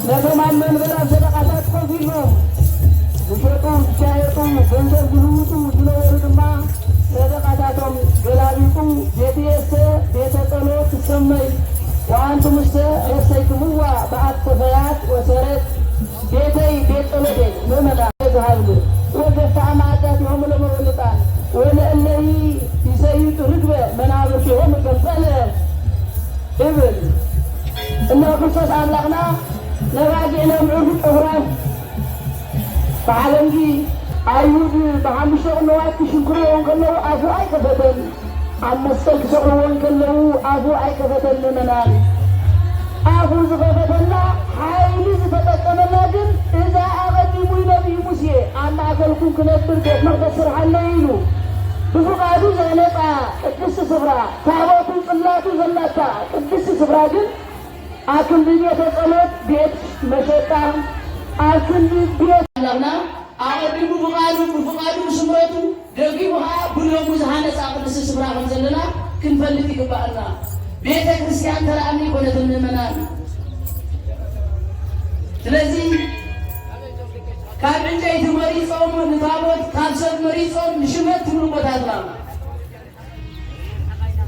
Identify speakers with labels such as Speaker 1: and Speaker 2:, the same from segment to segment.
Speaker 1: Never mind, هابل وجفع معاتاتهم لمرولطان ولأنه يسيط ركبة منابرتهم كالفعل إبن إنه قصص أملاقنا نراجعنا معروف الأهرام فعلمجي أيود بحمد شغلوات كشكرون كله أفو أي كفتن عم السلك شغلون كله أفو أي كفتن لمنان أفو زغفتنا حيلي زفتتنا جن إذا أغدموا نبي موسى أما أكلكم كنبر بيت مغتصر حليلو بفقادو زغلطا قدس سفرا تعبوتو صلاتو زلاتا قدس سفرا جن أكل بيت الصلاة بيت مشيطان أكل بيت لغنا أعلم بفقادو سمرتو دقيقها بلوم زهانة قدس سفرا غنزلنا كنفلتي قبعنا بيت كريستيان ترى أمي كونت المنام ስለዚህ ካብ ዕንጨይቲ መሪፆም ንታቦት ካብ ሰብ መሪፆም ንሽመት ትብሉ ቦታትና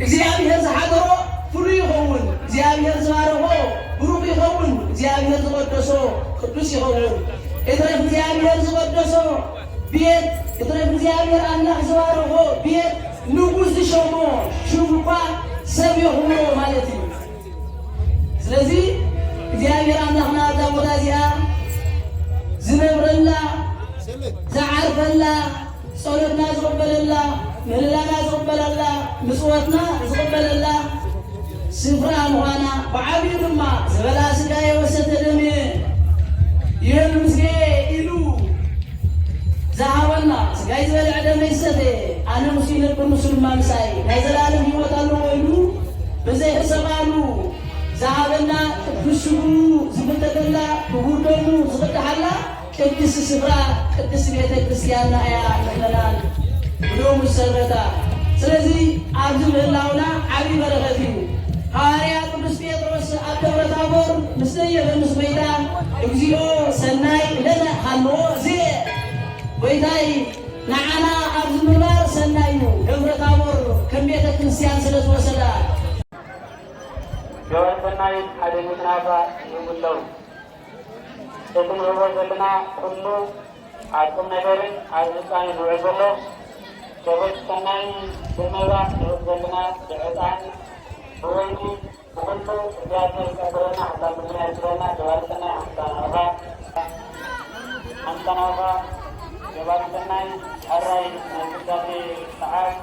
Speaker 1: እግዚአብሔር ዝሓደሮ ፍሉይ ይኸውን እግዚአብሔር ዝባረኾ ብሩኽ ይኸውን እግዚአብሔር ዝቀደሶ ቅዱስ ይኸውን እትረፍ እግዚአብሔር ዝቀደሶ ቤት እትረፍ እግዚአብሔር አምላኽ ዝባረኾ ቤት ንጉስ ዝሾሞ ሽሙ እኳ ሰብ ይኹሞ ማለት እዩ ስለዚህ እግዚአብሔር አምላኽና እዛ ቦታ እዚኣ ዝነብረላ ዝዓርፈላ ጸሎትና ዝቕበለላ ምህለላና ዝቕበለላ ምጽወትና ዝቕበለላ ስፍራ ምዃና ብዓብዩ ድማ ዝበላ ስጋየ ወሰተ ደሜ ይህን ምስጌ ኢሉ ዝሃበና ስጋይ ዝበልዐ ደመይ ዝሰተ ኣነ ምስ ይነብር ንሱ ድማ ምሳይ ናይ ዘላለም ህይወት ኣለዎ ኢሉ ብዘይሕሰባሉ ዝሃበና ቅዱስ ስሙ ዝፍተተላ ክቡር ደሙ ዝቕድሓላ ቅድስ ስፍራ ቅድስ ቤተ ክርስቲያንና እያ ንሕለናል ብሎ መሰረታ ስለዚ ኣብዚ ምህላውና ዓብዪ በረኸት እዩ ሐዋርያ ቅዱስ ጴጥሮስ ኣብ ደብረ ታቦር ምስ ደየበ ምስ ጎይታ እግዚኦ ሰናይ ለነ ሃለዎ እዚየ ጎይታይ ንዓና ኣብ ዝምንባር ሰናይ እዩ ደብረ ታቦር ከም ቤተ ክርስቲያን ስለ ዝወሰዳ
Speaker 2: جوار سناي حديث نافع يقولوا تكون هو زلنا كله عقم نجارين عزيزان يقولوا جوار سناي بمرة زلنا جعان برويني كله جاتنا كبرنا حتى بني أجرنا جوار سناي أنت نافع جوار سناي الرأي نجدي سعاد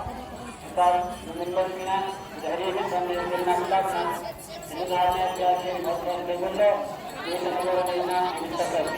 Speaker 2: كتاب من المنا تحريم من المنا ملاكنا نزعنا جاتين مصر لله يسمى بيننا مستقر